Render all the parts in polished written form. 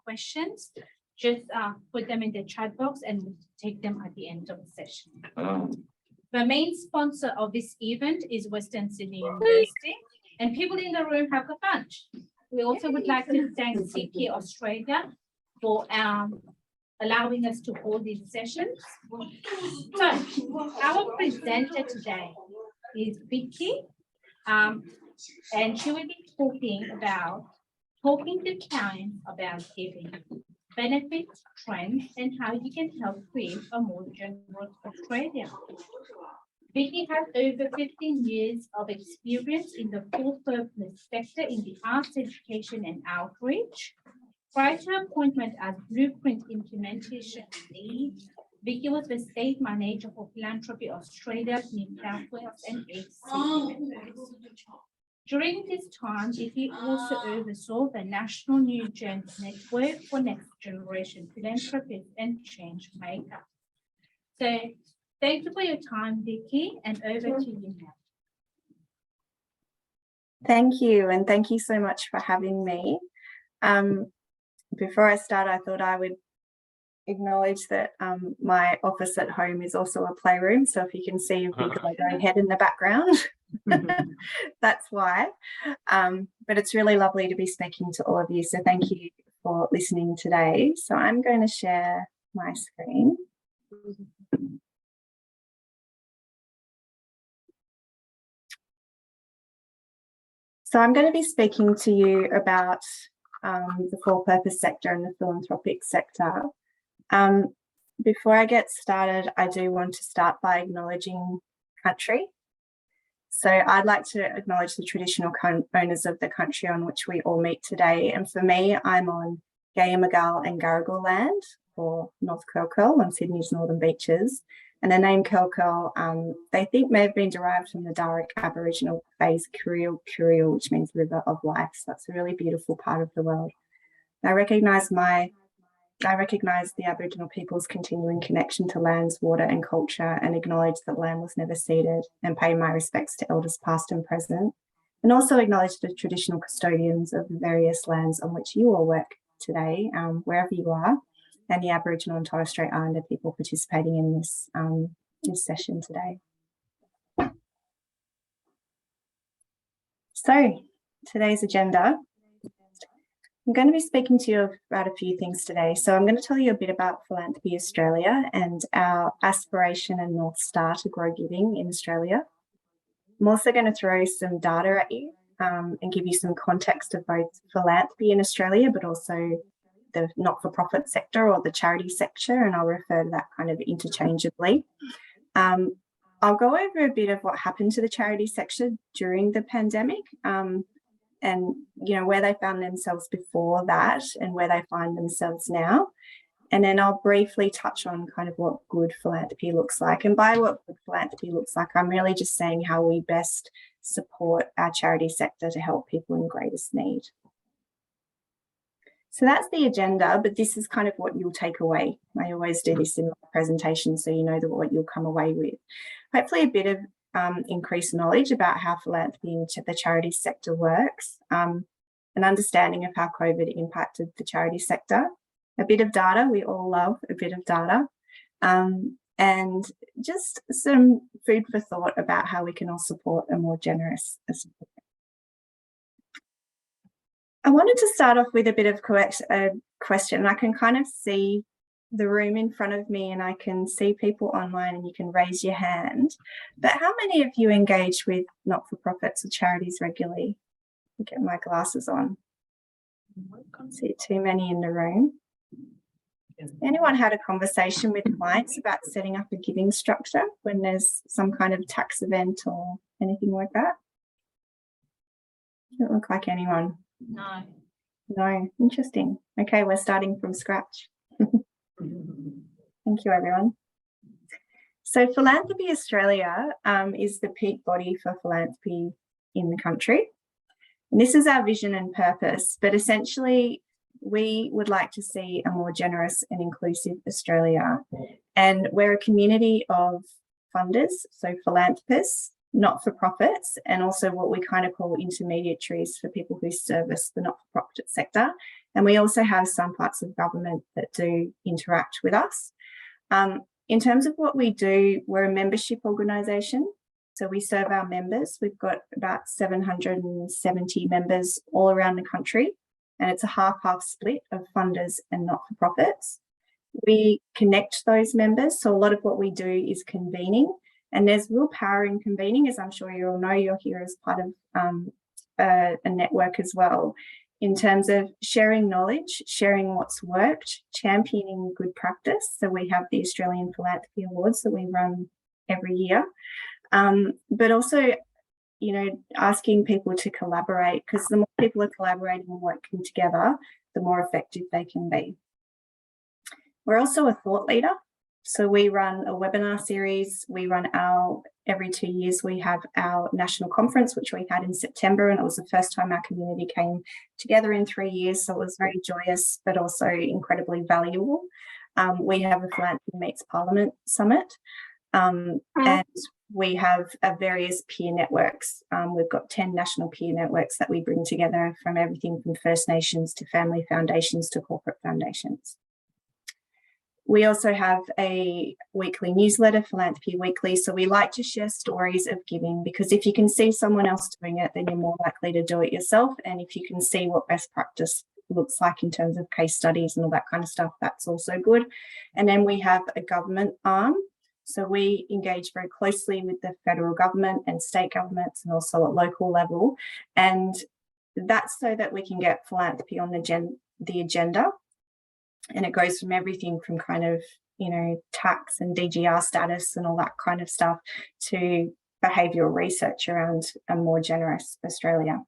questions, just put them in the chat box and we'll take them at the end of the session. The main sponsor of this event is Western Sydney University, and people in the room have a bunch. We also would like to thank Philanthropy Australia for allowing us to hold these sessions. So our presenter today is Vicki, and she will be talking to clients about giving, benefits, trends, and how you can help create a more generous Australia. Vicki has over 15 years of experience in the full-purpose sector in the arts, education, and outreach. Prior to her appointment as Blueprint Implementation Lead, Vicki was the State Manager for Philanthropy Australia, New South Wales, and AC. During this time, Vicki also oversaw the National New Gen Network for Next Generation Philanthropists and Change Makers. So, thank you for your time, Vicki, and over to you now. Thank you, and thank you so much for having me. Before I start, I thought I would acknowledge that my office at home is also a playroom, so if you can see a big Lego head in the background, that's why. But it's really lovely to be speaking to all of you, so thank you for listening today. So I'm going to share my screen. So I'm going to be speaking to you about the for-purpose sector and the philanthropic sector. Before I get started, I do want to start by acknowledging country. So I'd like to acknowledge the traditional owners of the country on which we all meet today. And for me, I'm on Gayamagal and Garigal land, or North Curl on Sydney's northern beaches. And the name Curl, they think may have been derived from the Darug Aboriginal phrase Kuriel, which means river of life. So that's a really beautiful part of the world. I recognise the Aboriginal people's continuing connection to lands, water and culture, and acknowledge that land was never ceded, and pay my respects to elders past and present, and also acknowledge the traditional custodians of the various lands on which you all work today, wherever you are, and the Aboriginal and Torres Strait Islander people participating in this, this session today. So, today's agenda. I'm going to be speaking to you about a few things today. So I'm going to tell you a bit about Philanthropy Australia and our aspiration and North Star to grow giving in Australia. I'm also going to throw some data at you and give you some context of both philanthropy in Australia, but also the not-for-profit sector or the charity sector, and I'll refer to that kind of interchangeably. I'll go over a bit of what happened to the charity sector during the pandemic, and where they found themselves before that and where they find themselves now. And then I'll briefly touch on kind of what good philanthropy looks like. And by what good philanthropy looks like, I'm really just saying how we best support our charity sector to help people in greatest need. So that's the agenda, but this is kind of what you'll take away. I always do this in my presentation so you know what you'll come away with. Hopefully a bit of increased knowledge about how philanthropy in the charity sector works, an understanding of how COVID impacted the charity sector, a bit of data, we all love a bit of data, and just some food for thought about how we can all support a more generous Australia. I wanted to start off with a bit of a question. I can kind of see the room in front of me and I can see people online and you can raise your hand. But how many of you engage with not-for-profits or charities regularly? I'll get my glasses on. I can't see too many in the room. Anyone had a conversation with clients about setting up a giving structure when there's some kind of tax event or anything like that? Doesn't look like anyone. No. No, interesting. Okay, we're starting from scratch. Thank you, everyone. So Philanthropy Australia is the peak body for philanthropy in the country. And this is our vision and purpose, but essentially we would like to see a more generous and inclusive Australia. And we're a community of funders, so philanthropists, not-for-profits, and also what we kind of call intermediaries for people who service the not-for-profit sector. And we also have some parts of government that do interact with us. In terms of what we do, we're a membership organisation. So we serve our members. We've got about 770 members all around the country, and it's a half-half split of funders and not-for-profits. We connect those members. So a lot of what we do is convening, and there's real power in convening, as I'm sure you all know. You're here as part of a network as well, in terms of sharing knowledge, sharing what's worked, championing good practice. So we have the Australian Philanthropy Awards that we run every year. But also, you know, asking people to collaborate, because the more people are collaborating and working together, the more effective they can be. We're also a thought leader. So we run a webinar series. We run every 2 years, we have our national conference, which we had in September, and it was the first time our community came together in 3 years. So it was very joyous, but also incredibly valuable. We have a Philanthropy Meets Parliament Summit. And we have various peer networks. We've got 10 national peer networks that we bring together, from everything from First Nations to family foundations to corporate foundations. We also have a weekly newsletter, Philanthropy Weekly. So we like to share stories of giving, because if you can see someone else doing it, then you're more likely to do it yourself. And if you can see what best practice looks like in terms of case studies and all that kind of stuff, that's also good. And then we have a government arm. So we engage very closely with the federal government and state governments, and also at local level. And that's so that we can get philanthropy on the agenda. And it goes from everything from kind of, you know, tax and DGR status and all that kind of stuff to behavioural research around a more generous Australia.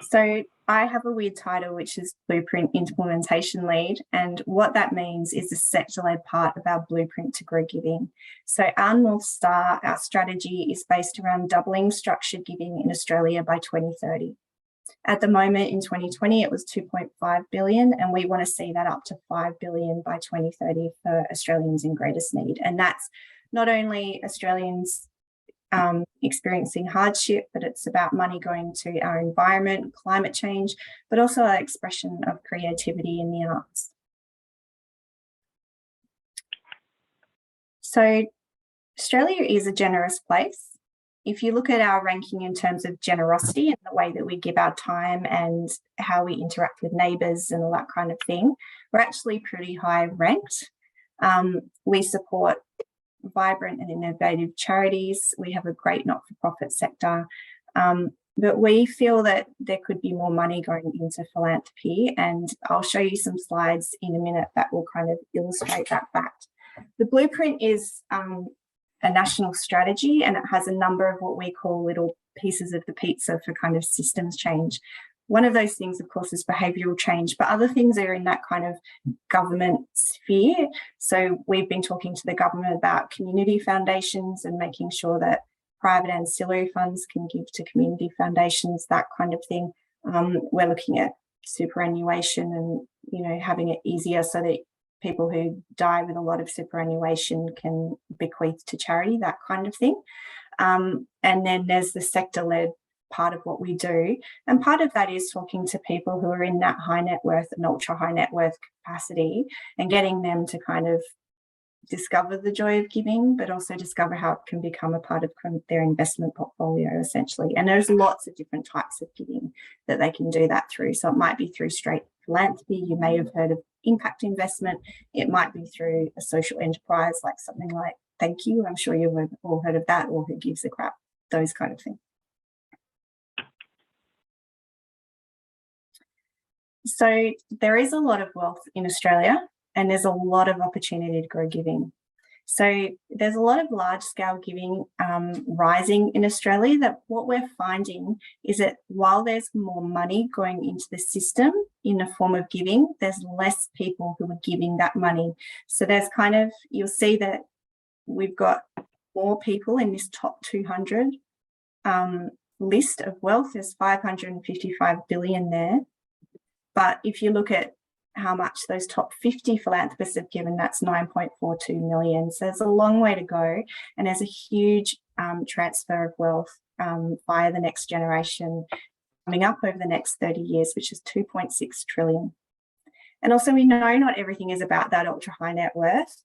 So I have a weird title, which is Blueprint Implementation Lead. And what that means is the sector-led part of our blueprint to grow giving. So our North Star, our strategy, is based around doubling structured giving in Australia by 2030. At the moment in 2020, it was 2.5 billion, and we want to see that up to 5 billion by 2030 for Australians in greatest need. And that's not only Australians experiencing hardship, but it's about money going to our environment, climate change, but also our expression of creativity in the arts. So Australia is a generous place. If you look at our ranking in terms of generosity and the way that we give our time and how we interact with neighbours and all that kind of thing, we're actually pretty high ranked. We support vibrant and innovative charities. We have a great not-for-profit sector, but we feel that there could be more money going into philanthropy, and I'll show you some slides in a minute that will kind of illustrate that fact. The blueprint is a national strategy, and it has a number of what we call little pieces of the pizza for kind of systems change. One of those things, of course, is behavioural change, but other things are in that kind of government sphere. So we've been talking to the government about community foundations and making sure that private ancillary funds can give to community foundations, that kind of thing. We're looking at superannuation and, you know, having it easier so that people who die with a lot of superannuation can bequeath to charity, that kind of thing. And then there's the sector-led part of what we do. And part of that is talking to people who are in that high net worth and ultra high net worth capacity and getting them to kind of discover the joy of giving, but also discover how it can become a part of their investment portfolio, essentially. And there's lots of different types of giving that they can do that through. So it might be through straight philanthropy. You may have heard of impact investment. It might be through a social enterprise, like something like Thank You. I'm sure you've all heard of that, or Who Gives a Crap, those kind of things. So there is a lot of wealth in Australia, and there's a lot of opportunity to grow giving. So there's a lot of large scale giving rising in Australia. That what we're finding is that while there's more money going into the system in the form of giving, there's less people who are giving that money. So there's kind of, you'll see that we've got more people in this top 200 list of wealth. There's 555 billion there. But if you look at how much those top 50 philanthropists have given, that's 9.42 million. So there's a long way to go, and there's a huge transfer of wealth via the next generation coming up over the next 30 years, which is 2.6 trillion. And also we know not everything is about that ultra high net worth.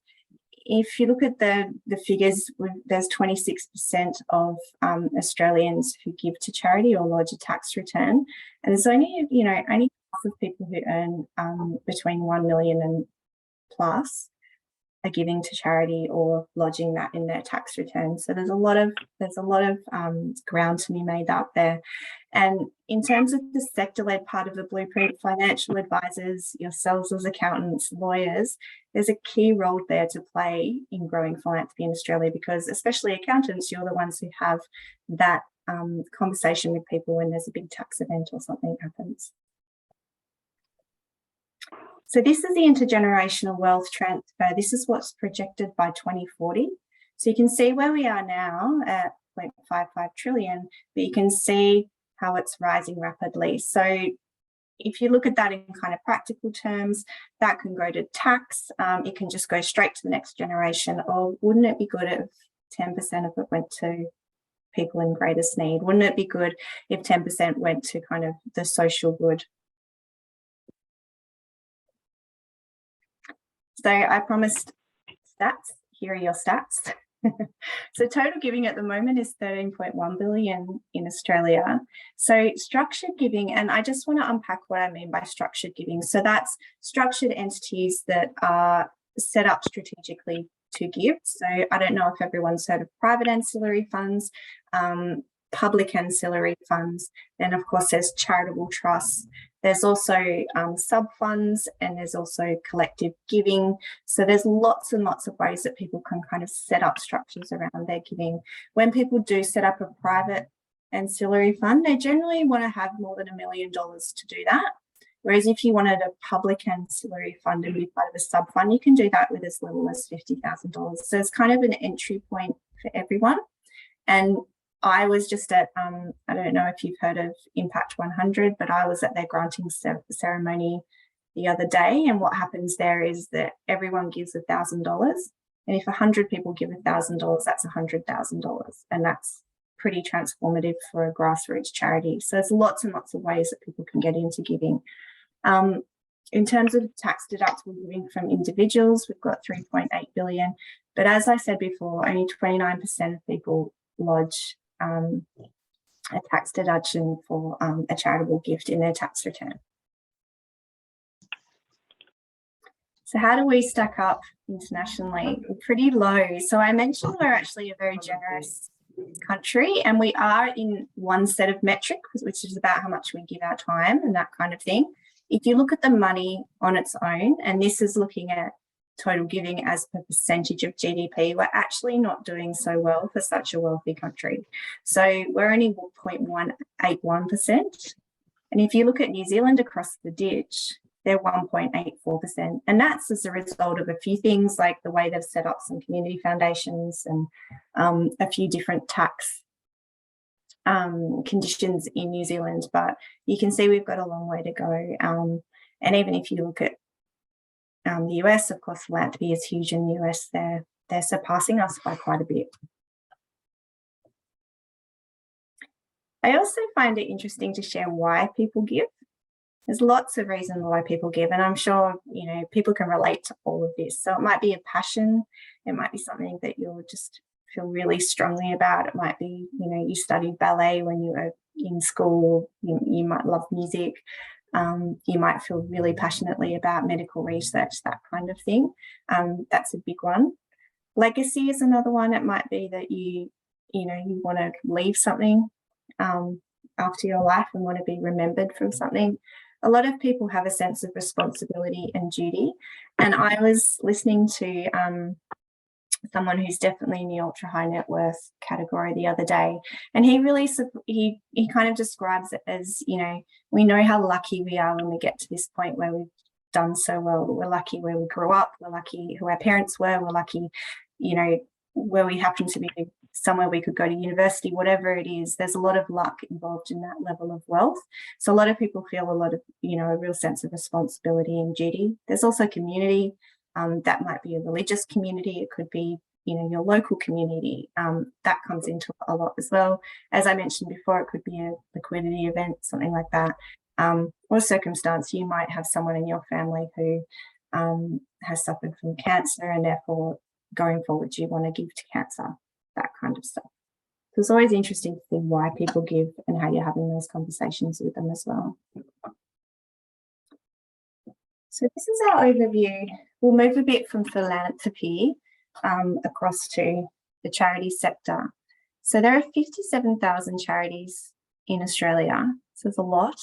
If you look at the figures, there's 26% of Australians who give to charity or lodge a tax return, and there's only half of people who earn between 1 million and plus are giving to charity or lodging that in their tax return. So there's a lot of ground to be made up there. And in terms of the sector-led part of the blueprint, financial advisors, yourselves as accountants, lawyers, there's a key role there to play in growing philanthropy in Australia, because especially accountants, you're the ones who have that conversation with people when there's a big tax event or something happens. So this is the intergenerational wealth transfer. This is what's projected by 2040. So you can see where we are now at 0.55 trillion, but you can see how it's rising rapidly. So if you look at that in kind of practical terms, that can go to tax. It can just go straight to the next generation. Or wouldn't it be good if 10% of it went to people in greatest need? Wouldn't it be good if 10% went to kind of the social good? So I promised stats. Here are your stats. So total giving at the moment is 13.1 billion in Australia. So structured giving, and I just want to unpack what I mean by structured giving. So that's structured entities that are set up strategically to give. So I don't know if everyone's heard of private ancillary funds, public ancillary funds. Then of course there's charitable trusts. There's also sub-funds, and there's also collective giving. So there's lots and lots of ways that people can kind of set up structures around their giving. When people do set up a private ancillary fund, they generally want to have more than $1 million to do that. Whereas if you wanted a public ancillary fund and be part of a sub-fund, you can do that with as little as $50,000. So it's kind of an entry point for everyone. And I was just at, I don't know if you've heard of Impact 100, but I was at their granting ceremony the other day. And what happens there is that everyone gives $1,000. And if 100 people give $1,000, that's $100,000. And that's pretty transformative for a grassroots charity. So there's lots and lots of ways that people can get into giving. In terms of tax deductible giving from individuals, we've got 3.8 billion. But as I said before, only 29% of people lodge a tax deduction for a charitable gift in their tax return. So how do we stack up internationally? We're pretty low. So I mentioned we're actually a very generous country, and we are in one set of metrics, which is about how much we give our time and that kind of thing. If you look at the money on its own, and this is looking at total giving as per percentage of GDP, we're actually not doing so well for such a wealthy country. So we're only 0.181%. And if you look at New Zealand across the ditch, they're 1.84%. And that's as a result of a few things, like the way they've set up some community foundations and a few different tax conditions in New Zealand. But you can see we've got a long way to go. And even if you look at the US, of course, philanthropy is huge in the US. They're surpassing us by quite a bit. I also find it interesting to share why people give. There's lots of reasons why people give, and I'm sure people can relate to all of this. So it might be a passion, it might be something that you'll just feel really strongly about. It might be you studied ballet when you were in school. You might love music. You might feel really passionately about medical research, that kind of thing. That's a big one. Legacy is another one. It might be that you want to leave something after your life and want to be remembered from something. A lot of people have a sense of responsibility and duty. And I was listening to someone who's definitely in the ultra high net worth category the other day, and he really he kind of describes it as we know how lucky we are when we get to this point where we've done so well. We're lucky where we grew up, we're lucky who our parents were, we're lucky where we happen to be somewhere we could go to university, whatever it is, there's a lot of luck involved in that level of wealth. So a lot of people feel a lot of, a real sense of responsibility and duty. There's also community. That might be a religious community. It could be, your local community. That comes into a lot as well. As I mentioned before, it could be a liquidity event, something like that. Or circumstance, you might have someone in your family who has suffered from cancer, and therefore going forward you want to give to cancer, that kind of stuff. So it's always interesting to see why people give and how you're having those conversations with them as well. So this is our overview. We'll move a bit from philanthropy across to the charity sector. So there are 57,000 charities in Australia, so it's a lot,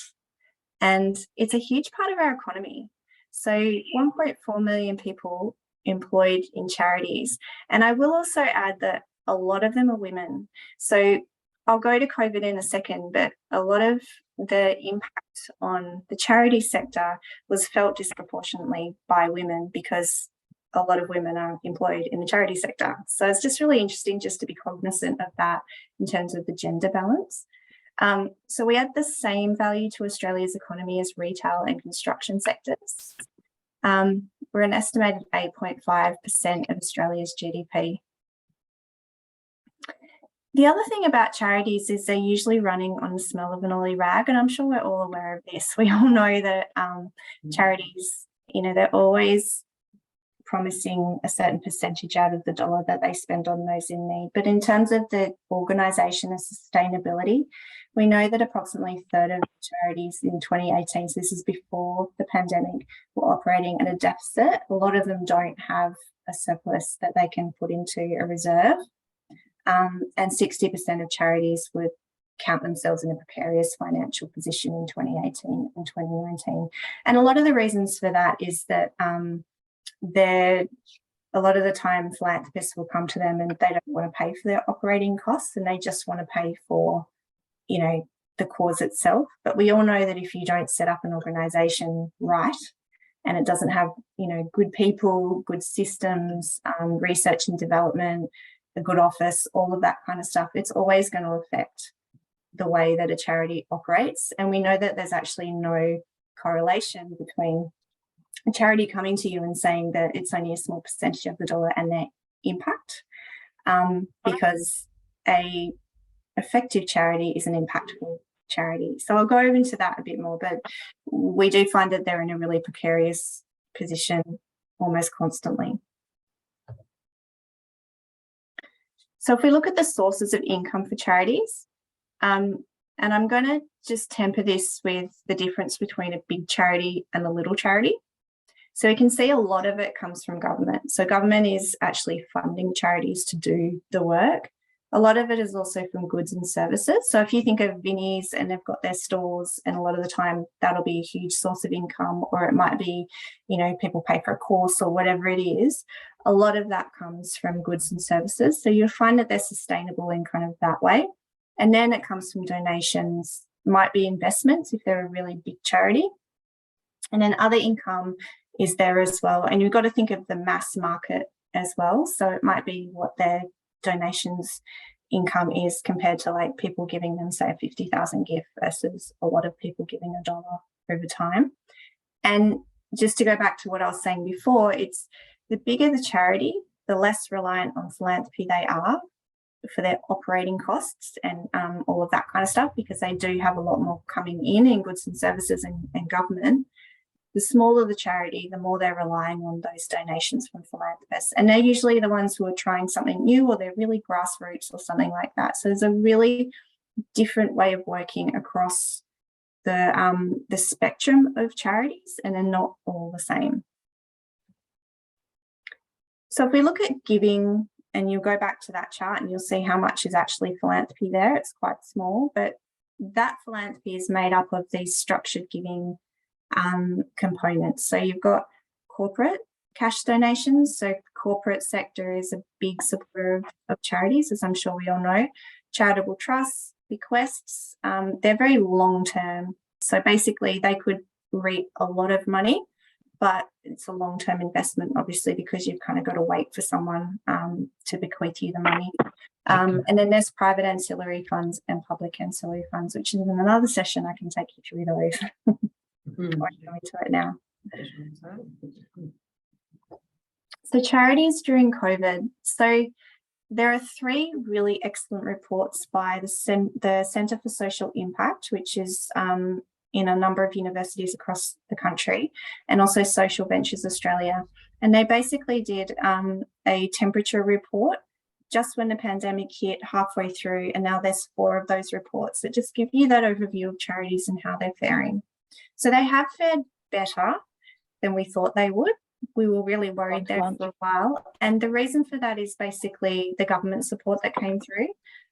and it's a huge part of our economy. So 1.4 million people employed in charities. And I will also add that a lot of them are women. So I'll go to COVID in a second, but a lot of the impact on the charity sector was felt disproportionately by women because a lot of women are employed in the charity sector. So it's just really interesting just to be cognizant of that in terms of the gender balance. So we add the same value to Australia's economy as retail and construction sectors. We're an estimated 8.5% of Australia's GDP. The other thing about charities is they're usually running on the smell of an oily rag, and I'm sure we're all aware of this. We all know that charities, they're always promising a certain percentage out of the dollar that they spend on those in need. But in terms of the organisation and sustainability, we know that approximately a third of charities in 2018, so this is before the pandemic, were operating at a deficit. A lot of them don't have a surplus that they can put into a reserve. And 60% of charities would count themselves in a precarious financial position in 2018 and 2019. And a lot of the reasons for that is that a lot of the time philanthropists will come to them and they don't want to pay for their operating costs, and they just want to pay for, the cause itself. But we all know that if you don't set up an organisation right, and it doesn't have, good people, good systems, research and development, a good office, all of that kind of stuff, it's always going to affect the way that a charity operates. And we know that there's actually no correlation between a charity coming to you and saying that it's only a small percentage of the dollar and their impact, because a effective charity is an impactful charity. So I'll go into that a bit more, but we do find that they're in a really precarious position almost constantly. So if we look at the sources of income for charities, and I'm going to just temper this with the difference between a big charity and a little charity. So we can see a lot of it comes from government. So government is actually funding charities to do the work. A lot of it is also from goods and services. So if you think of Vinnie's and they've got their stores, and a lot of the time that'll be a huge source of income, or it might be, people pay for a course or whatever it is. A lot of that comes from goods and services. So you'll find that they're sustainable in kind of that way. And then it comes from donations, might be investments if they're a really big charity. And then other income is there as well. And you've got to think of the mass market as well. So it might be what their donations income is compared to like people giving them, say, a 50,000 gift versus a lot of people giving $1 over time. And just to go back to what I was saying before, it's the bigger the charity, the less reliant on philanthropy they are for their operating costs and all of that kind of stuff, because they do have a lot more coming in goods and services and government. The smaller the charity, the more they're relying on those donations from philanthropists. And they're usually the ones who are trying something new, or they're really grassroots or something like that. So there's a really different way of working across the spectrum of charities, and they're not all the same. So if we look at giving, and you'll go back to that chart and you'll see how much is actually philanthropy there. It's quite small, but that philanthropy is made up of these structured giving components. So you've got corporate cash donations. So corporate sector is a big supporter of charities, as I'm sure we all know. Charitable trusts, bequests, they're very long term. So basically they could reap a lot of money but it's a long-term investment, obviously, because you've kind of got to wait for someone to bequeath you the money. And then there's private ancillary funds and public ancillary funds, which is in another session. I can take you through those. I won't go into it now. So charities during COVID. So there are 3 really excellent reports by the Centre for Social Impact, which is in a number of universities across the country, and also Social Ventures Australia. And they basically did a temperature report just when the pandemic hit halfway through, and now there's 4 of those reports that just give you that overview of charities and how they're faring. So they have fared better than we thought they would. We were really worried there for a while, and the reason for that is basically the government support that came through.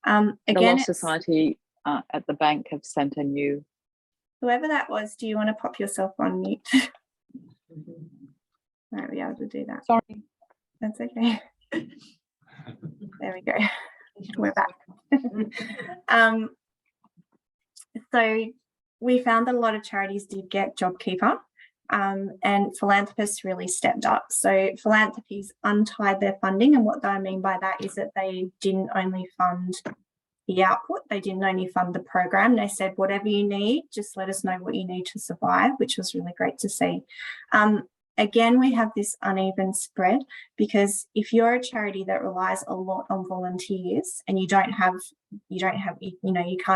Again, the Law Society at the bank have sent a new. Whoever that was, do you want to pop yourself on mute? Might be able to do that. Sorry, that's okay. There we go. We're back. So we found that a lot of charities did get JobKeeper. And philanthropists really stepped up. So philanthropies untied their funding, and what I mean by that is that they didn't only fund the output, they didn't only fund the program. They said, whatever you need, just let us know what you need to survive, which was really great to see. Again, we have this uneven spread, because if you're a charity that relies a lot on volunteers and you can't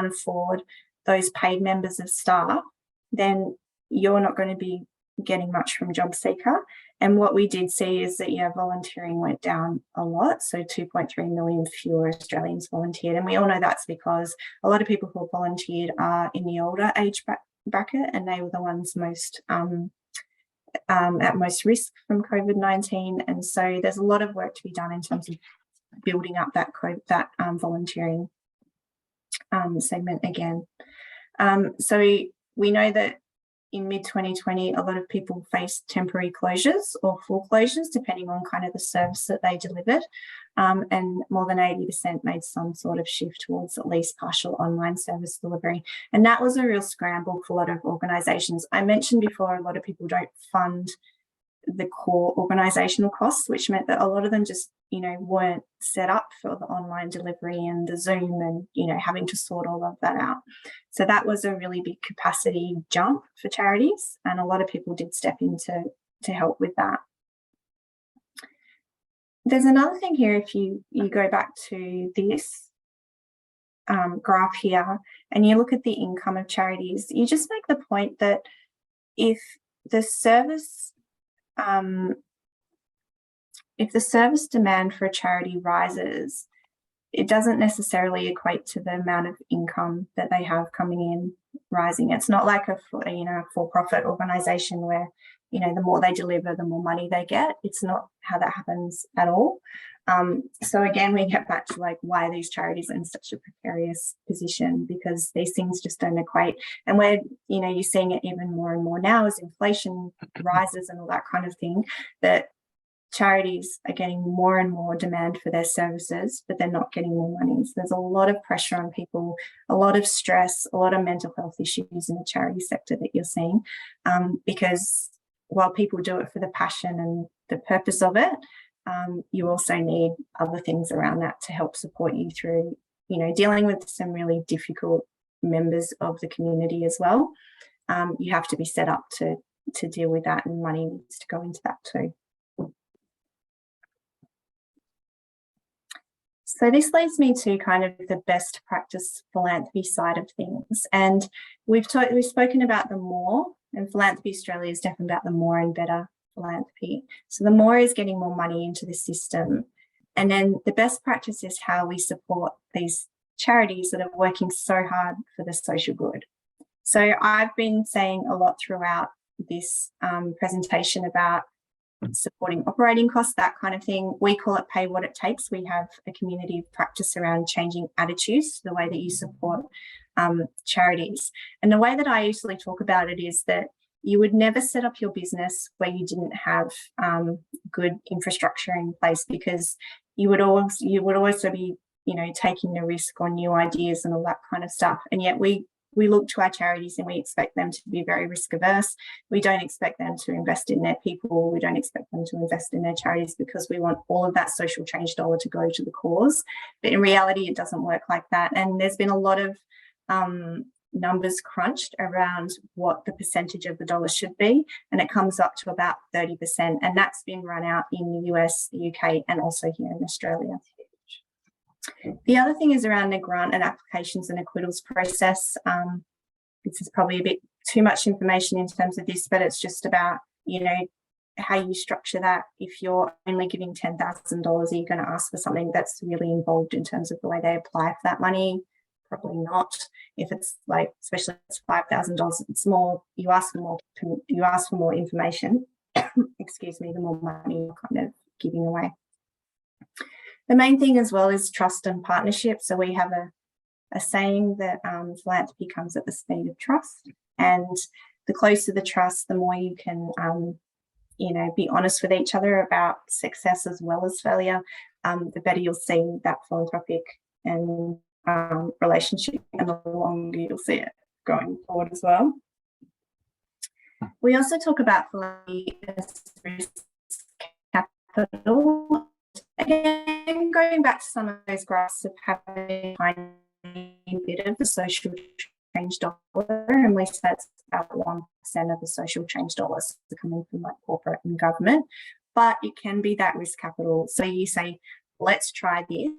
afford those paid members of staff, then you're not going to be getting much from JobSeeker. And what we did see is that, volunteering went down a lot. So 2.3 million fewer Australians volunteered. And we all know that's because a lot of people who volunteered are in the older age bracket, and they were the ones most at most risk from COVID-19. And so there's a lot of work to be done in terms of building up that volunteering segment again. So we know that in mid-2020, a lot of people faced temporary closures or full closures, depending on kind of the service that they delivered. And more than 80% made some sort of shift towards at least partial online service delivery. And that was a real scramble for a lot of organisations. I mentioned before, a lot of people don't fund the core organisational costs, which meant that a lot of them just, weren't set up for the online delivery and the Zoom and, having to sort all of that out. So that was a really big capacity jump for charities, and a lot of people did step in to help with that. There's another thing here, if you go back to this graph here and you look at the income of charities, you just make the point that if the service demand for a charity rises, it doesn't necessarily equate to the amount of income that they have coming in rising. It's not like a for-profit organisation where, the more they deliver, the more money they get. It's not how that happens at all. So again, we get back to why these charities are in such a precarious position, because these things just don't equate. And where, you're seeing it even more and more now as inflation rises and all that kind of thing, that charities are getting more and more demand for their services, but they're not getting more money. So there's a lot of pressure on people, a lot of stress, a lot of mental health issues in the charity sector that you're seeing, because while people do it for the passion and the purpose of it, you also need other things around that to help support you through, dealing with some really difficult members of the community as well. You have to be set up to deal with that, and money needs to go into that too. So this leads me to kind of the best practice philanthropy side of things. And we've spoken about the more, and Philanthropy Australia is definitely about the more and better philanthropy. So the more is getting more money into the system. And then the best practice is how we support these charities that are working so hard for the social good. So I've been saying a lot throughout this presentation about supporting operating costs, that kind of thing. We call it pay what it takes. We have a community of practice around changing attitudes, the way that you support charities. And the way that I usually talk about it is that you would never set up your business where you didn't have good infrastructure in place, because you would also be, taking the risk on new ideas and all that kind of stuff. And yet we we look to our charities and we expect them to be very risk averse. We don't expect them to invest in their people. We don't expect them to invest in their charities because we want all of that social change dollar to go to the cause. But in reality, it doesn't work like that. And there's been a lot of numbers crunched around what the percentage of the dollar should be, and it comes up to about 30%, and that's been run out in the US, the UK, and also here in Australia. The other thing is around the grant and applications and acquittals process. This is probably a bit too much information in terms of this, but it's just about, you know, how you structure that. If you're only giving $10,000, are you going to ask for something that's really involved in terms of the way they apply for that money? Probably not. If it's like, especially if it's $5,000, it's more, you ask for more information, excuse me, the more money you're kind of giving away. The main thing as well is trust and partnership. So we have a saying that philanthropy comes at the speed of trust, and the closer the trust, the more you can, you know, be honest with each other about success as well as failure, the better you'll see that philanthropic and relationship, and the longer you'll see it going forward as well. We also talk about philanthropy as risk capital. Again, going back to some of those graphs of having a tiny bit of the social change dollar, and we said it's about 1% of the social change dollars coming from like corporate and government, but it can be that risk capital. So you say, let's try this,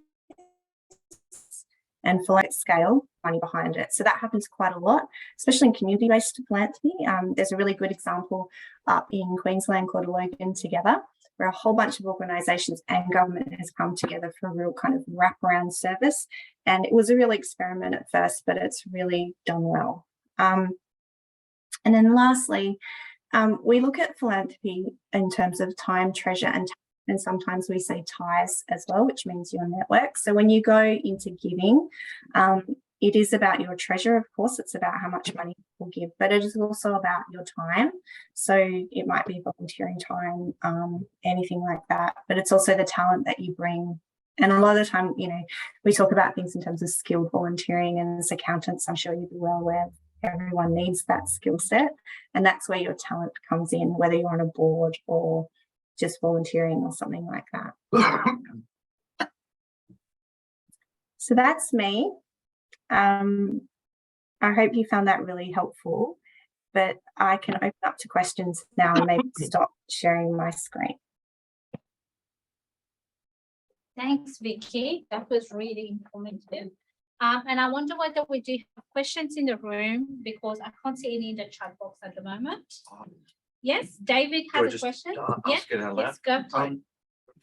and philanthropy scale, money behind it. So that happens quite a lot, especially in community-based philanthropy. There's a really good example up in Queensland called Logan Together, where a whole bunch of organisations and government has come together for a real kind of wraparound service. And it was a real experiment at first, but it's really done well. And then lastly, we look at philanthropy in terms of time, treasure, and sometimes we say ties as well, which means your network. So when you go into giving, it is about your treasure, of course. It's about how much money people give, but it is also about your time. So it might be volunteering time, anything like that, but it's also the talent that you bring. And a lot of the time, you know, we talk about things in terms of skilled volunteering, and as accountants, I'm sure you'll be well aware everyone needs that skill set, and that's where your talent comes in, whether you're on a board or just volunteering or something like that. So that's me. I hope you found that really helpful, but I can open up to questions now and maybe stop sharing my screen. Thanks, Vicki. That was really informative. And I wonder whether we do have questions in the room, because I can't see any in the chat box at the moment. Yes, David has a question. Yes, go for it.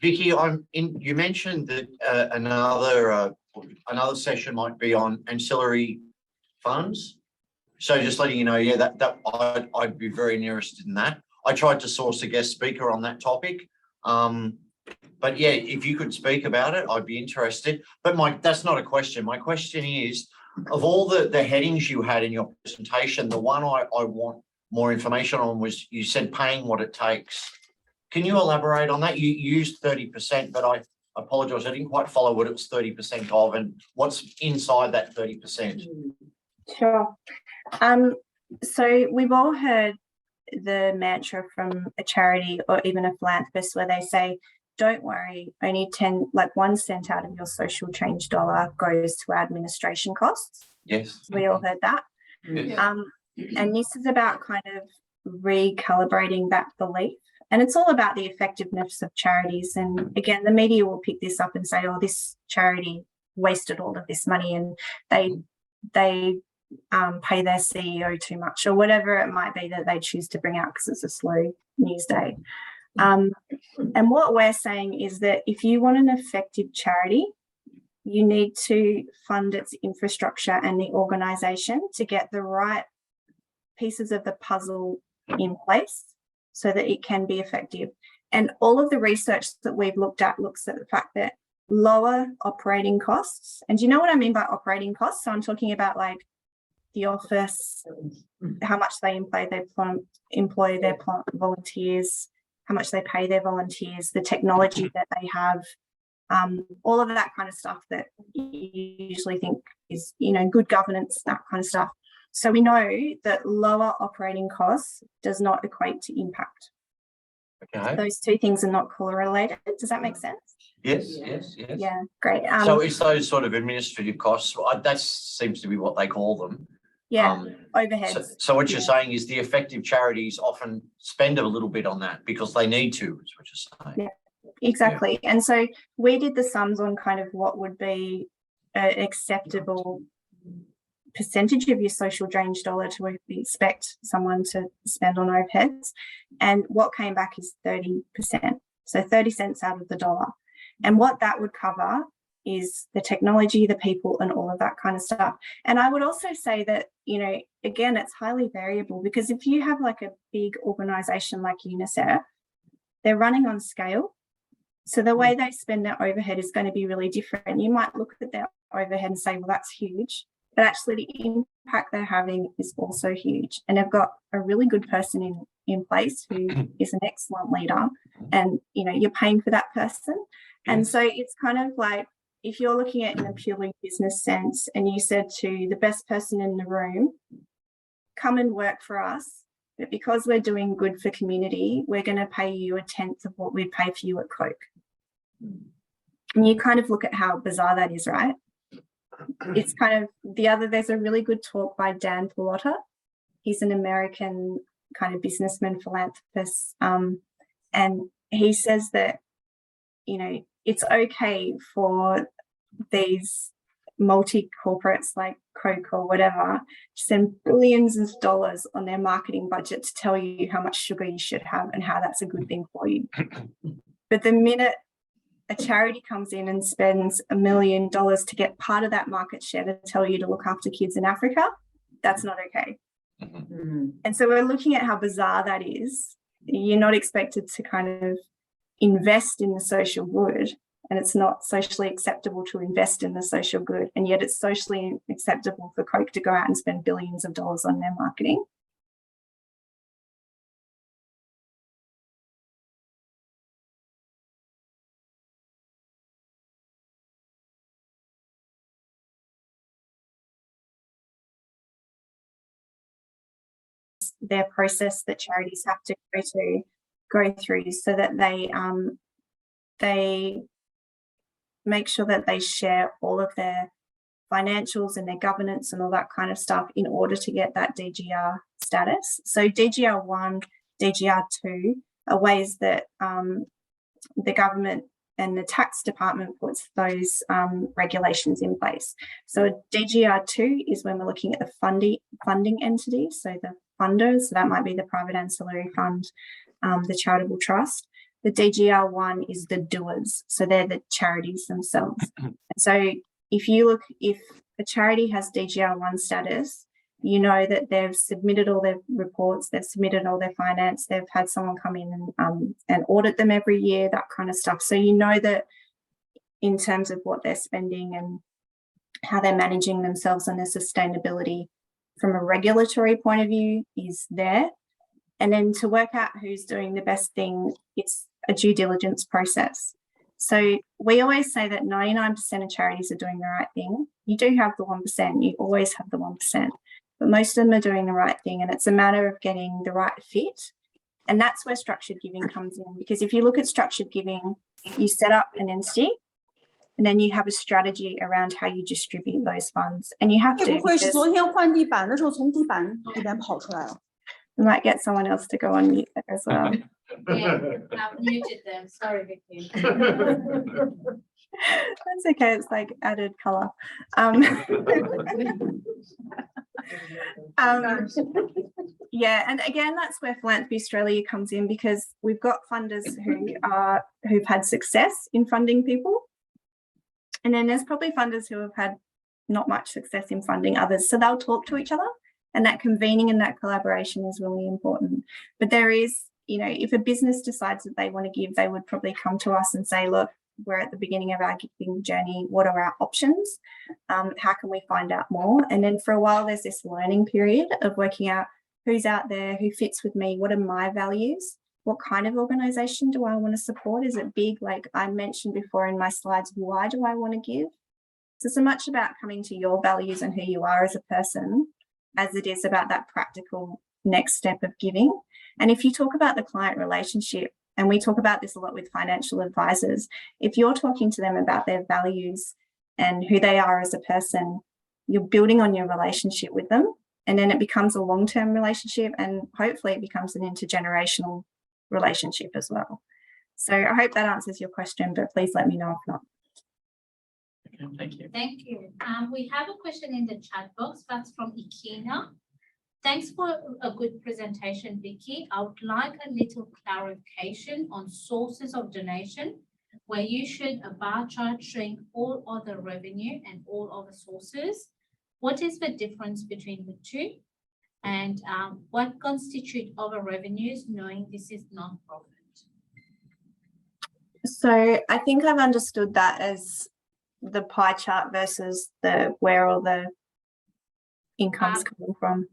Vicki, you mentioned that another session might be on ancillary funds. So just letting you know, yeah, that I'd be very interested in that. I tried to source a guest speaker on that topic. But yeah, if you could speak about it, I'd be interested. But that's not a question. My question is, of all the headings you had in your presentation, the one I want more information on was, you said paying what it takes. Can you elaborate on that? You used 30%, but I apologise, I didn't quite follow what it was 30% of and what's inside that 30%. Sure. So we've all heard the mantra from a charity or even a philanthropist where they say, don't worry, only 1 cent out of your social change dollar goes to administration costs. Yes. We all heard that. Yes. And this is about kind of recalibrating that belief. And it's all about the effectiveness of charities. And again, the media will pick this up and say, oh, this charity wasted all of this money and they pay their CEO too much, or whatever it might be that they choose to bring out because it's a slow news day. And what we're saying is that if you want an effective charity, you need to fund its infrastructure and the organisation to get the right pieces of the puzzle in place so that it can be effective. And all of the research that we've looked at looks at the fact that lower operating costs, and do you know what I mean by operating costs? So I'm talking about like the office, how much they employ their volunteers, how much they pay their volunteers, the technology that they have, all of that kind of stuff that you usually think is, you know, good governance, that kind of stuff. So we know that lower operating costs does not equate to impact. Okay. Those two things are not correlated. Does that make sense? Yes. Yeah, great. So it's those sort of administrative costs, that seems to be what they call them. Yeah, overheads. So what you're saying is the effective charities often spend a little bit on that because they need to, is what you're saying. Yeah, exactly. Yeah. And so we did the sums on kind of what would be an acceptable percentage of your social drainage dollar to expect someone to spend on overheads. And what came back is 30%. So 30 cents out of the dollar. And what that would cover is the technology, the people, and all of that kind of stuff. And I would also say that, you know, again, it's highly variable, because if you have like a big organization like UNICEF, they're running on scale. So the way they spend their overhead is going to be really different. You might look at their overhead and say, well, that's huge. But actually the impact they're having is also huge. And they've got a really good person in place who is an excellent leader. And, you know, you're paying for that person. And so it's kind of like, if you're looking at it in a purely business sense and you said to the best person in the room, come and work for us, but because we're doing good for community, we're going to pay you 1/10 of what we'd pay for you at Coke. And you kind of look at how bizarre that is, right? It's kind of there's a really good talk by Dan Pallotta. He's an American kind of businessman, philanthropist. And he says that, you know, it's okay for these multi-corporates like Coke or whatever to spend billions of dollars on their marketing budget to tell you how much sugar you should have and how that's a good thing for you. But the minute a charity comes in and spends $1 million to get part of that market share to tell you to look after kids in Africa, that's not okay. And so we're looking at how bizarre that is. You're not expected to kind of invest in the social good, and it's not socially acceptable to invest in the social good, and yet it's socially acceptable for Coke to go out and spend billions of dollars on their marketing. Their process that charities have to go through so that they make sure that they share all of their financials and their governance and all that kind of stuff in order to get that DGR status. So DGR1, DGR2 are ways that the government and the tax department puts those regulations in place. So DGR2 is when we're looking at the funding entity, so the funders, so that might be the private ancillary fund, the charitable trust. The DGR1 is the doers, so they're the charities themselves. And so if a charity has DGR1 status, you know that they've submitted all their reports, they've submitted all their finance, they've had someone come in and audit them every year, that kind of stuff. So you know that in terms of what they're spending and how they're managing themselves and their sustainability from a regulatory point of view is there. And then to work out who's doing the best thing, it's a due diligence process. So we always say that 99% of charities are doing the right thing. You do have the 1%, you always have the 1%, but most of them are doing the right thing, and it's a matter of getting the right fit. And that's where structured giving comes in, because if you look at structured giving, you set up an entity and then you have a strategy around how you distribute those funds, and you have to. We might get someone else to go on mute there as well. Yeah, I've muted them. Sorry, Vicki. That's okay. It's like added colour. Yeah, and again, that's where Philanthropy Australia comes in, because we've got funders who've had success in funding people, and then there's probably funders who have had not much success in funding others. So they'll talk to each other, and that convening and that collaboration is really important. But there is, you know, if a business decides that they want to give, they would probably come to us and say, look, we're at the beginning of our giving journey. What are our options? How can we find out more? And then for a while, there's this learning period of working out who's out there, who fits with me, what are my values? What kind of organisation do I want to support? Is it big? Like I mentioned before in my slides, why do I want to give? So much about coming to your values and who you are as a person, as it is about that practical next step of giving. And if you talk about the client relationship, and we talk about this a lot with financial advisors, if you're talking to them about their values and who they are as a person, you're building on your relationship with them, and then it becomes a long-term relationship, and hopefully it becomes an intergenerational relationship as well. So I hope that answers your question, but please let me know if not. Okay, thank you. Thank you. We have a question in the chat box. That's from Ikina. Thanks for a good presentation, Vicki. I would like a little clarification on sources of donation, where you showed a bar chart showing all other revenue and all other sources. What is the difference between the two? And what constitutes other revenues, knowing this is non-profit? So I think I've understood that as the pie chart versus the where all the income's coming from.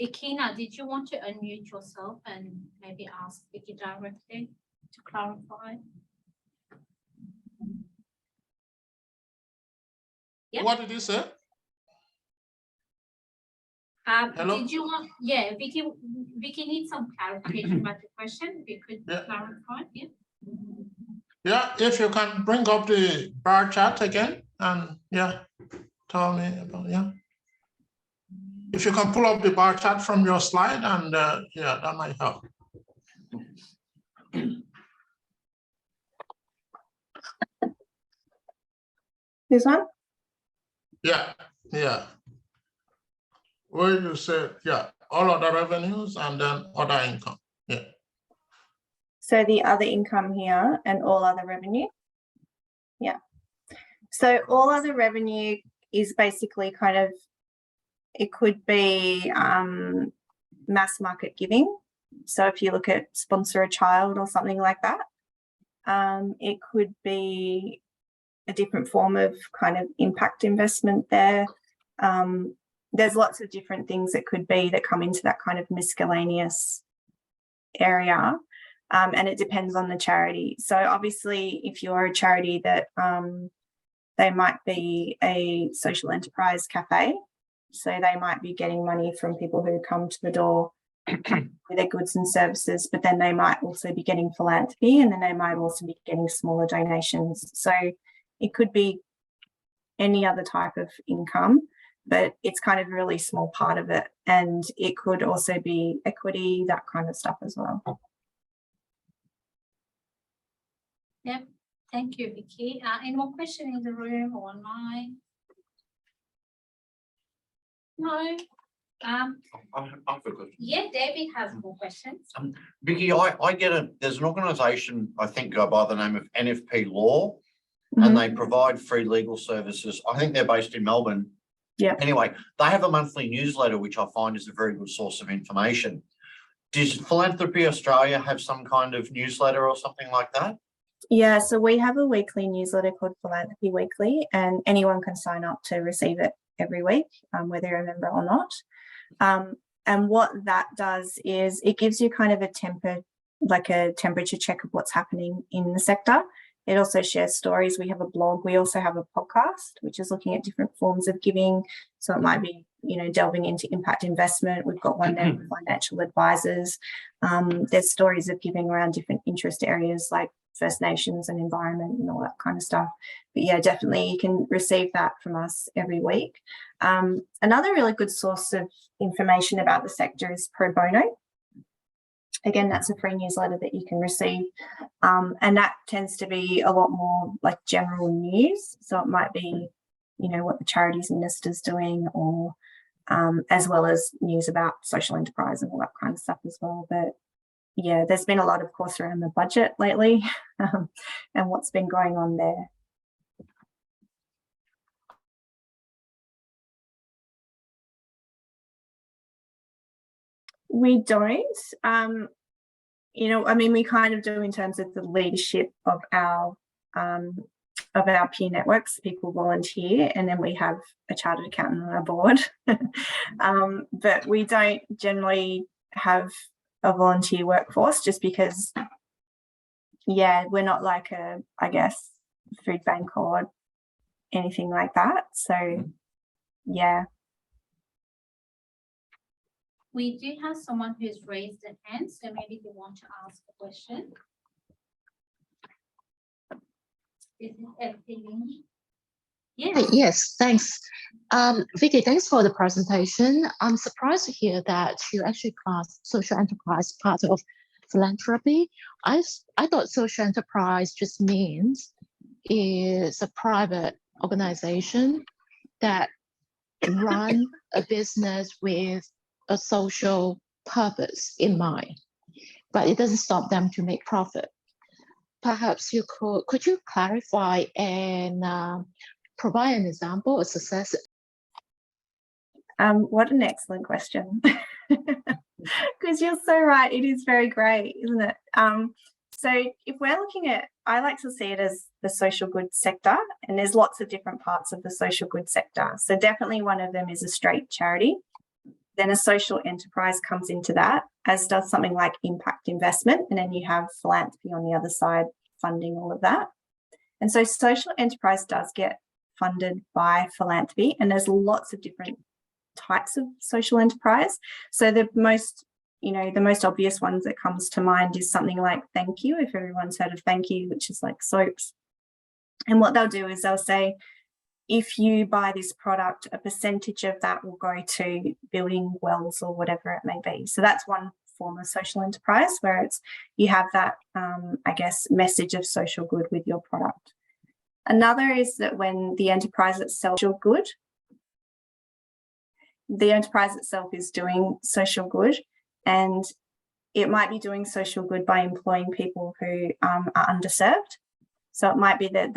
Ikina, did you want to unmute yourself and maybe ask Vicki directly to clarify? Yep. What did you say? Hello? Did you want, yeah, Vicki needs some clarification about the question. If you could clarify, yeah. Yeah, if you can bring up the bar chart again and tell me about, If you can pull up the bar chart from your slide and that might help. This one? Yeah. Where you said, all other revenues and then other income. Yeah. So the other income here and all other revenue. Yeah. So all other revenue is basically kind of, it could be mass market giving. So if you look at Sponsor a Child or something like that, it could be a different form of kind of impact investment there. There's lots of different things it could be that come into that kind of miscellaneous area. And it depends on the charity. So obviously, if you're a charity that they might be a social enterprise cafe, so they might be getting money from people who come to the door with their goods and services, but then they might also be getting philanthropy, and then they might also be getting smaller donations. So it could be any other type of income, but it's kind of a really small part of it. And it could also be equity, that kind of stuff as well. Yep. Thank you, Vicki. Any more questions in the room or online? No. I have a question. Yeah, David has more questions. Vicki, I get there's an organisation, I think, go by the name of NFP Law, and they provide free legal services. I think they're based in Melbourne. Yeah. Anyway, they have a monthly newsletter, which I find is a very good source of information. Does Philanthropy Australia have some kind of newsletter or something like that? Yeah, so we have a weekly newsletter called Philanthropy Weekly, and anyone can sign up to receive it every week, whether you're a member or not. And what that does is it gives you kind of a temperature check of what's happening in the sector. It also shares stories. We have a blog. We also have a podcast, which is looking at different forms of giving. So it might be, delving into impact investment. We've got one there with financial advisors. There's stories of giving around different interest areas like First Nations and environment and all that kind of stuff. But yeah, definitely you can receive that from us every week. Another really good source of information about the sector is Pro Bono. Again, that's a free newsletter that you can receive. And that tends to be a lot more like general news. So it might be, what the charities minister's doing, or as well as news about social enterprise and all that kind of stuff as well. But yeah, there's been a lot, of course, around the budget lately and what's been going on there. We don't, we kind of do in terms of the leadership of our peer networks. People volunteer, and then we have a chartered accountant on our board. But we don't generally have a volunteer workforce, just because, we're not like a, food bank or anything like that. So, yeah. We do have someone who's raised their hand, so maybe they want to ask a question. Is it everything? Yes. Yes, thanks. Vicki, thanks for the presentation. I'm surprised to hear that you actually class social enterprise part of philanthropy. I thought social enterprise just means is a private organization that run a business with a social purpose in mind, but it doesn't stop them to make profit. Perhaps you could you clarify and provide an example of success? What an excellent question. Because you're so right, it is very great, isn't it? So if we're looking at, I like to see it as the social good sector, and there's lots of different parts of the social good sector. So definitely one of them is a straight charity. Then a social enterprise comes into that, as does something like impact investment, and then you have philanthropy on the other side funding all of that. And so social enterprise does get funded by philanthropy, and there's lots of different types of social enterprise. So the most obvious ones that comes to mind is something like Thank You, if everyone's heard of Thank You, which is like soaps. And what they'll do is they'll say, if you buy this product, a percentage of that will go to building wells or whatever it may be. So that's one form of social enterprise where it's you have that, message of social good with your product. Another is that when the enterprise itself is social good, the enterprise itself is doing social good, and it might be doing social good by employing people who are underserved. So it might be that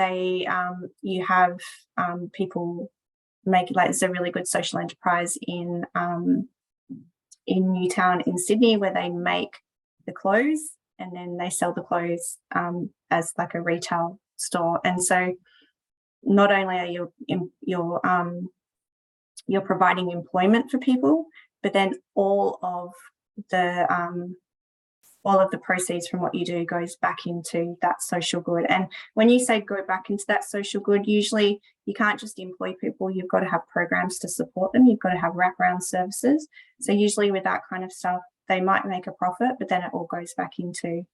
you have people make, like, it's a really good social enterprise in Newtown in Sydney where they make the clothes and then they sell the clothes as like a retail store. And so not only are you're providing employment for people, but then all of the proceeds from what you do goes back into that social good. And when you say go back into that social good, usually you can't just employ people, you've got to have programs to support them, you've got to have wraparound services. So usually with that kind of stuff, they might make a profit, but then it all goes back into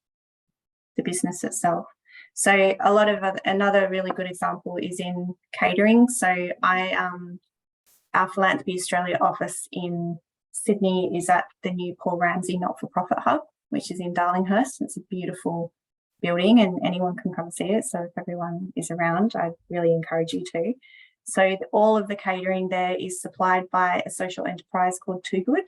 the business itself. So another really good example is in catering. So our Philanthropy Australia office in Sydney is at the new Paul Ramsay Not-for-Profit Hub, which is in Darlinghurst. It's a beautiful building and anyone can come see it. So if everyone is around, I really encourage you to. So all of the catering there is supplied by a social enterprise called Too Good.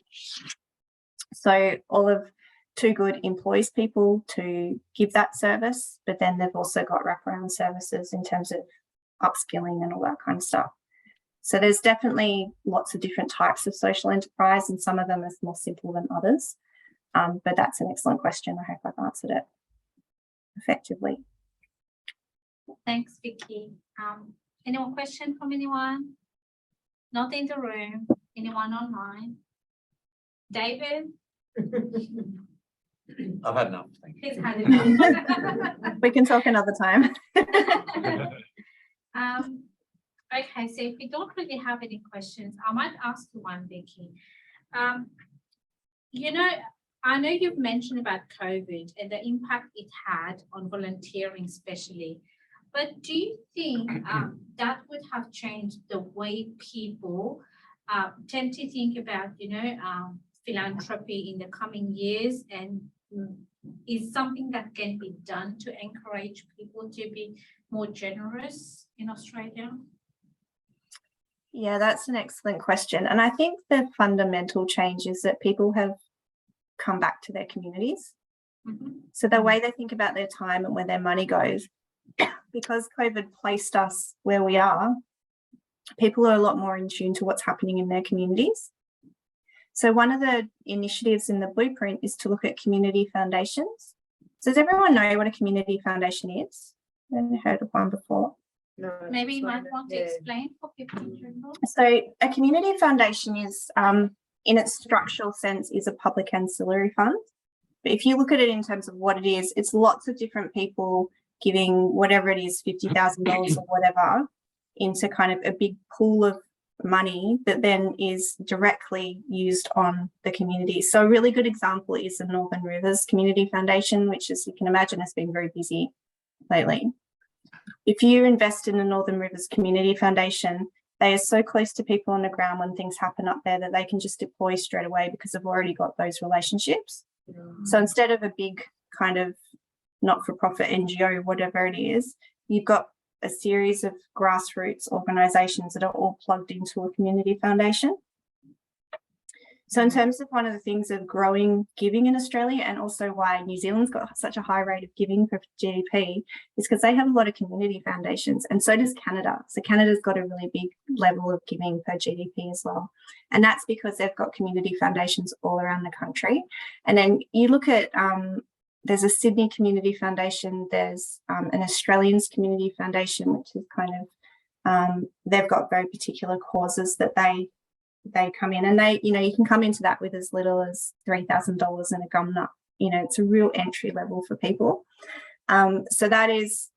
So all of Too Good employs people to give that service, but then they've also got wraparound services in terms of upskilling and all that kind of stuff. So there's definitely lots of different types of social enterprise, and some of them are more simple than others. But that's an excellent question. I hope I've answered it effectively. Thanks, Vicki. Any more question from anyone? Not in the room. Anyone online? David? I've had enough. Thank you. He's had enough. We can talk another time. Okay, so if we don't really have any questions, I might ask you one, Vicki. I know you've mentioned about COVID and the impact it had on volunteering especially, but do you think that would have changed the way people tend to think about, philanthropy in the coming years, and is something that can be done to encourage people to be more generous in Australia? Yeah, that's an excellent question. And I think the fundamental change is that people have come back to their communities. Mm-hmm. So the way they think about their time and where their money goes, because COVID placed us where we are, people are a lot more in tune to what's happening in their communities. So one of the initiatives in the blueprint is to look at community foundations. So does everyone know what a community foundation is? I haven't heard of one before. No, Maybe you might want to explain for people in general. So a community foundation is, in its structural sense, is a public ancillary fund. But if you look at it in terms of what it is, it's lots of different people giving whatever it is, $50,000 or whatever, into kind of a big pool of money that then is directly used on the community. So a really good example is the Northern Rivers Community Foundation, which, as you can imagine, has been very busy lately. If you invest in the Northern Rivers Community Foundation, they are so close to people on the ground when things happen up there that they can just deploy straight away because they've already got those relationships. So instead of a big kind of not-for-profit NGO, whatever it is, you've got a series of grassroots organisations that are all plugged into a community foundation. So in terms of one of the things of growing giving in Australia, and also why New Zealand's got such a high rate of giving per GDP, is because they have a lot of community foundations, and so does Canada. So Canada's got a really big level of giving per GDP as well. And that's because they've got community foundations all around the country. And then you look at, there's a Sydney Community Foundation, there's an Australians Community Foundation, which is kind of, they've got very particular causes that they come in, and they, you know, you can come into that with as little as $3,000 and a gum nut. You know, it's a real entry level for people. So that is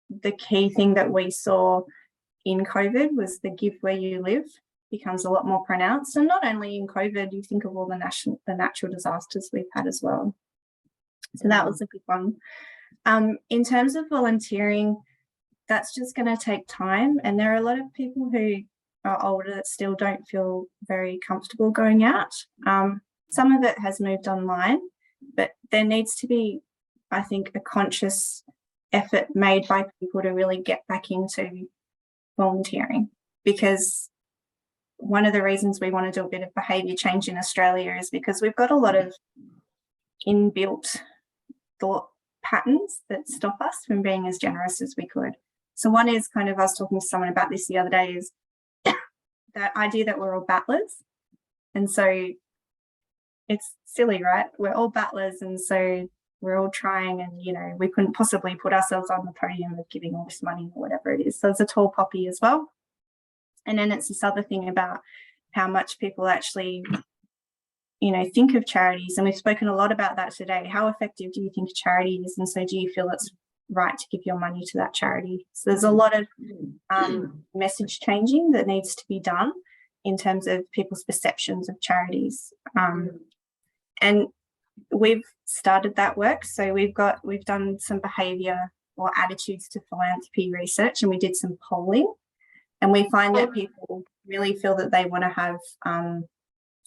the key thing that we saw in COVID, was the give where you live becomes a lot more pronounced. And not only in COVID, you think of all the natural disasters we've had as well. So that was a good one. In terms of volunteering, that's just going to take time. And there are a lot of people who are older that still don't feel very comfortable going out. Some of it has moved online, but there needs to be, I think, a conscious effort made by people to really get back into volunteering, because one of the reasons we want to do a bit of behaviour change in Australia is because we've got a lot of inbuilt thought patterns that stop us from being as generous as we could. So one is kind of, I was talking to someone about this the other day, is that idea that we're all battlers. And so it's silly, right? We're all battlers, and so we're all trying, and, you know, we couldn't possibly put ourselves on the podium of giving all this money or whatever it is. So it's a tall poppy as well. And then it's this other thing about how much people actually, you know, think of charities. And we've spoken a lot about that today. How effective do you think a charity is? And so do you feel it's right to give your money to that charity? So there's a lot of message changing that needs to be done in terms of people's perceptions of charities. And we've started that work. So we've done some behaviour or attitudes to philanthropy research, and we did some polling. And we find that people really feel that they want to have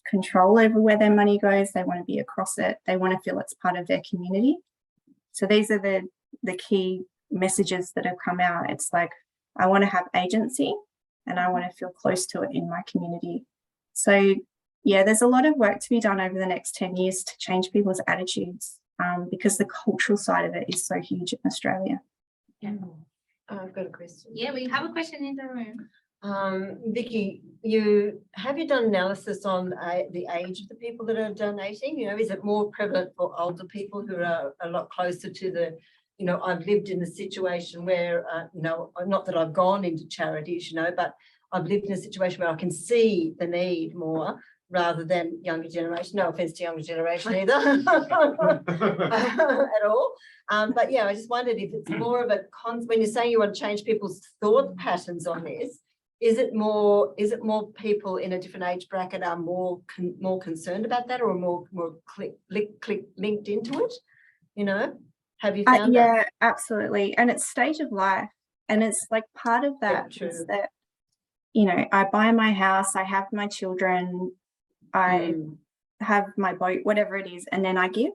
control over where their money goes. They want to be across it. They want to feel it's part of their community. So these are the key messages that have come out. It's like, I want to have agency and I want to feel close to it in my community. So yeah, there's a lot of work to be done over the next 10 years to change people's attitudes, because the cultural side of it is so huge in Australia. Yeah. I've got a question. Yeah, we have a question in the room. Vicki, have you done analysis on the age of the people that are donating? You know, is it more prevalent for older people who are a lot closer to the, you know, I've lived in a situation where, you know, not that I've gone into charities, you know, but I've lived in a situation where I can see the need more rather than younger generation. No offense to younger generation either at all. But yeah, I just wondered if it's more of a when you're saying you want to change people's thought patterns on this, is it more people in a different age bracket are more concerned about that, or more linked into it? You know, have you found that? Yeah, absolutely. And it's stage of life, and it's like part of that is that, you know, I buy my house, I have my children, I have my boat, whatever it is, and then I give.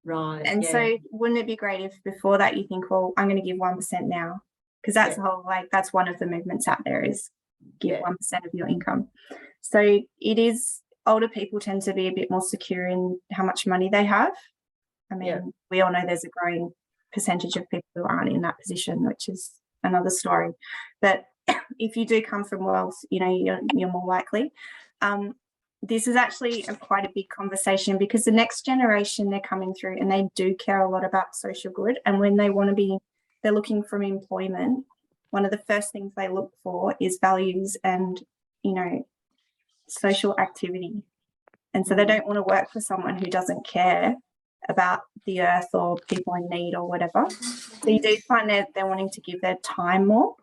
Right. And so wouldn't it be great if before that you think, well, I'm going to give 1% now, because that's the whole, like, that's one of the movements out there, is give 1% of your income. So it is, older people tend to be a bit more secure in how much money they have. I mean, we all know there's a growing percentage of people who aren't in that position, which is another story. But if you do come from wealth, you know, you're more likely. This is actually quite a big conversation, because the next generation, they're coming through and they do care a lot about social good. And when they want to be, they're looking for employment, one of the first things they look for is values and, you know, social activity. And so they don't want to work for someone who doesn't care about the earth or people in need or whatever. So you do find that they're wanting to give their time more.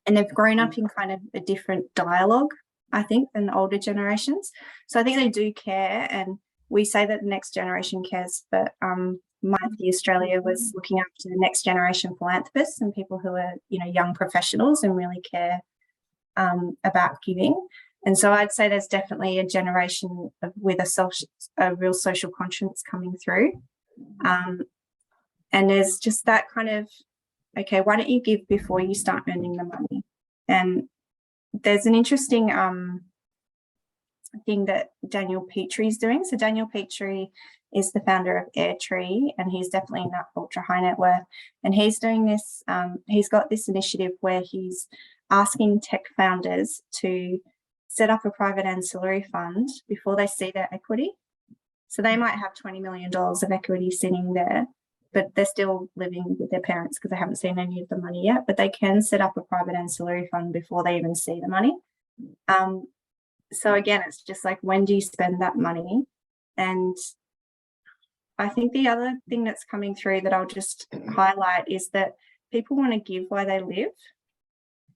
and they've grown up in kind of a different dialogue, I think, than older generations. So I think they do care, and we say that the next generation cares, but Philanthropy Australia was looking after the next generation philanthropists and people who are, you know, young professionals and really care about giving. And so I'd say there's definitely a generation with a real social conscience coming through. And there's just that kind of, okay, why don't you give before you start earning the money? And there's an interesting thing that Daniel Petrie is doing. So Daniel Petrie is the founder of Airtree, and he's definitely in that ultra high net worth. And he's doing this, he's got this initiative where he's asking tech founders to set up a private ancillary fund before they see their equity. So they might have $20 million of equity sitting there, but they're still living with their parents because they haven't seen any of the money yet, but they can set up a private ancillary fund before they even see the money. So again, it's just like, when do you spend that money? And I think the other thing that's coming through that I'll just highlight is that people want to give while they live.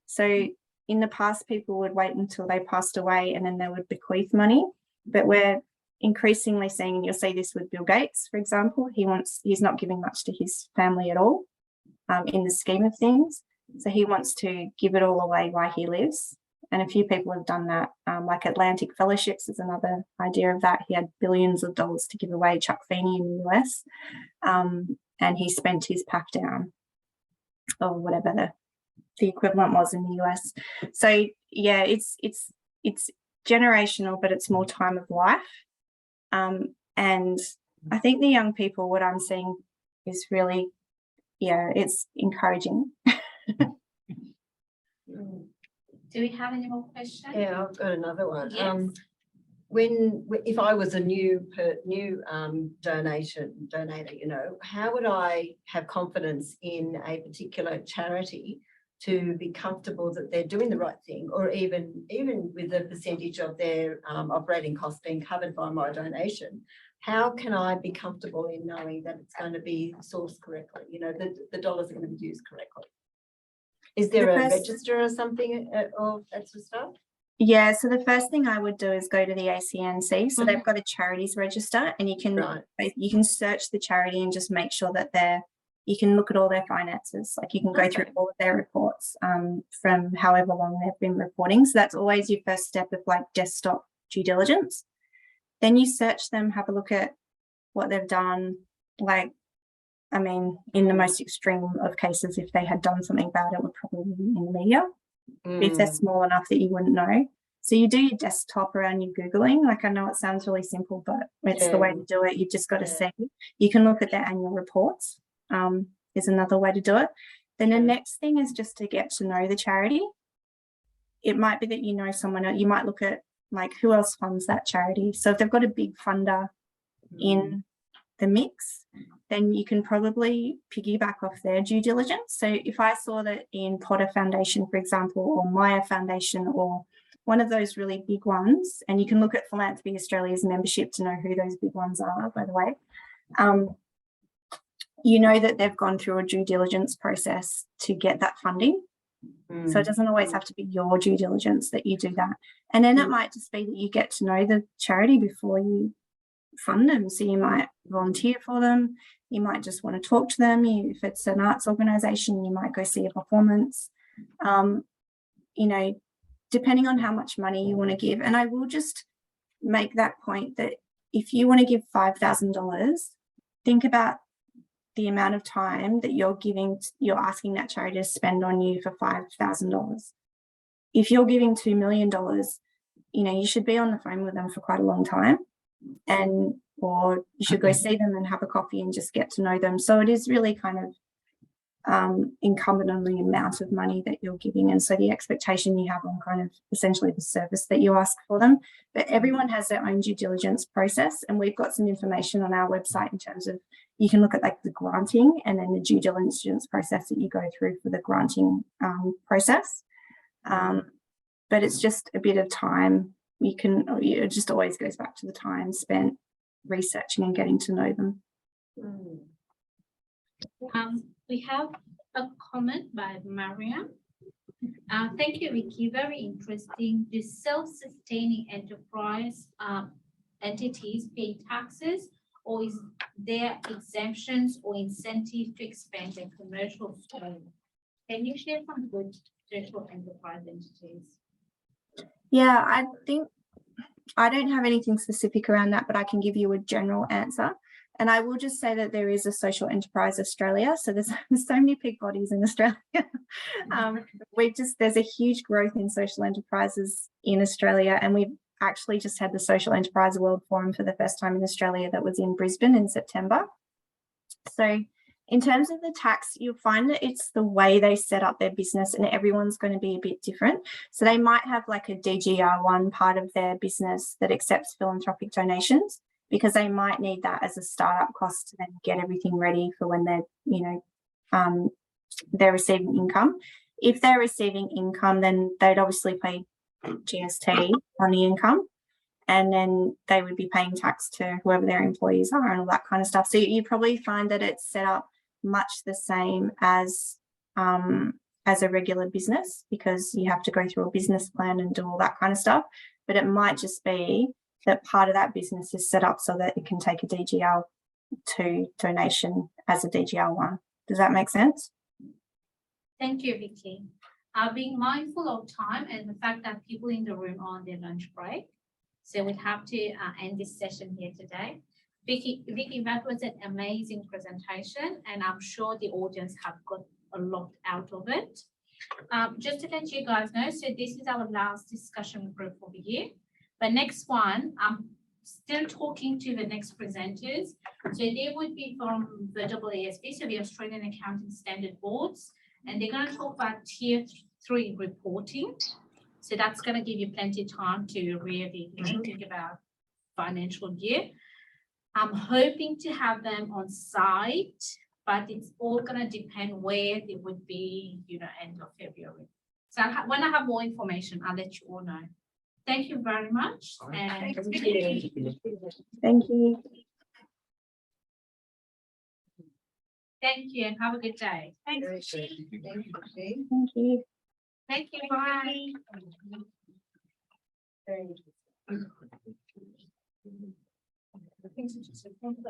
So in the past, people would wait until they passed away and then they would bequeath money, but we're increasingly seeing, and you'll see this with Bill Gates, for example, he's not giving much to his family at all in the scheme of things. So he wants to give it all away while he lives. And a few people have done that, like Atlantic Fellowships is another idea of that. He had billions of dollars to give away, Chuck Feeney in the US, and he spent his pack down, or whatever the equivalent was in the US. So yeah, it's generational, but it's more time of life. And I think the young people, what I'm seeing is really, yeah, it's encouraging. Do we have any more questions? Yeah, I've got another one. Yes. If I was a new donator, you know, how would I have confidence in a particular charity to be comfortable that they're doing the right thing, or even with a percentage of their operating costs being covered by my donation? How can I be comfortable in knowing that it's going to be sourced correctly? You know, the dollars are going to be used correctly. Is there a register or something of that sort of stuff? Yeah, so the first thing I would do is go to the ACNC. So they've got a charities register, and you can search the charity and just make sure that you can look at all their finances. Like you can go through all of their reports from however long they've been reporting. So that's always your first step of like desktop due diligence. Then you search them, have a look at what they've done. Like, I mean, in the most extreme of cases, if they had done something bad, it would probably be in the media. If they're small enough that you wouldn't know. So you do your desktop around your Googling. Like, I know it sounds really simple, but it's the way to do it. You've just got to see. You can look at their annual reports, is another way to do it. Then the next thing is just to get to know the charity. It might be that you know someone, you might look at like who else funds that charity. So if they've got a big funder in the mix, then you can probably piggyback off their due diligence. So if I saw that Ian Potter Foundation, for example, or Maya Foundation, or one of those really big ones, and you can look at Philanthropy Australia's membership to know who those big ones are, by the way, you know that they've gone through a due diligence process to get that funding. So it doesn't always have to be your due diligence that you do that. And then it might just be that you get to know the charity before you fund them. So you might volunteer for them. You might just want to talk to them. If it's an arts organisation, you might go see a performance. You know, depending on how much money you want to give. And I will just make that point that if you want to give $5,000, think about the amount of time that you're asking that charity to spend on you for $5,000. If you're giving $2 million, you know, you should be on the phone with them for quite a long time, or you should go see them and have a coffee and just get to know them. So it is really kind of incumbent on the amount of money that you're giving, and so the expectation you have on kind of essentially the service that you ask for them. But everyone has their own due diligence process, and we've got some information on our website in terms of, you can look at like the granting and then the due diligence process that you go through for the granting process. But it's just a bit of time. It just always goes back to the time spent researching and getting to know them. We have a comment by Mariam. Thank you, Vicky. Very interesting. The self-sustaining enterprise entities pay taxes, or is there exemptions or incentives to expand their commercial scope? Can you share some good social enterprise entities? Yeah, I think I don't have anything specific around that, but I can give you a general answer. And I will just say that there is a Social Enterprise Australia. So there's so many big bodies in Australia. There's a huge growth in social enterprises in Australia. And we've actually just had the Social Enterprise World Forum for the first time in Australia that was in Brisbane in September. So in terms of the tax, you'll find that it's the way they set up their business, and everyone's going to be a bit different. So they might have like a DGR1 part of their business that accepts philanthropic donations, because they might need that as a startup cost to then get everything ready for when they're receiving income. If they're receiving income, then they'd obviously pay GST on the income, and then they would be paying tax to whoever their employees are and all that kind of stuff. So you probably find that it's set up much the same as a regular business, because you have to go through a business plan and do all that kind of stuff. But it might just be that part of that business is set up so that it can take a DGR2 donation as a DGR1. Does that make sense? Thank you, Vicky. Being mindful of time and the fact that people in the room are on their lunch break, so we have to end this session here today. Vicky, that was an amazing presentation, and I'm sure the audience have got a lot out of it. Just to let you guys know, so this is our last discussion group for the year. The next one, I'm still talking to the next presenters. So they would be from the AASB, so the Australian Accounting Standard Boards, and they're going to talk about Tier 3 reporting. So that's going to give you plenty of time to really think about financial year. I'm hoping to have them on site, but it's all going to depend where they would be, end of February. So when I have more information, I'll let you all know. Thank you very much. And Thank you. thank you, and have a good day. Thanks. Thank you. Thank you. Thank you. Bye. Very interesting.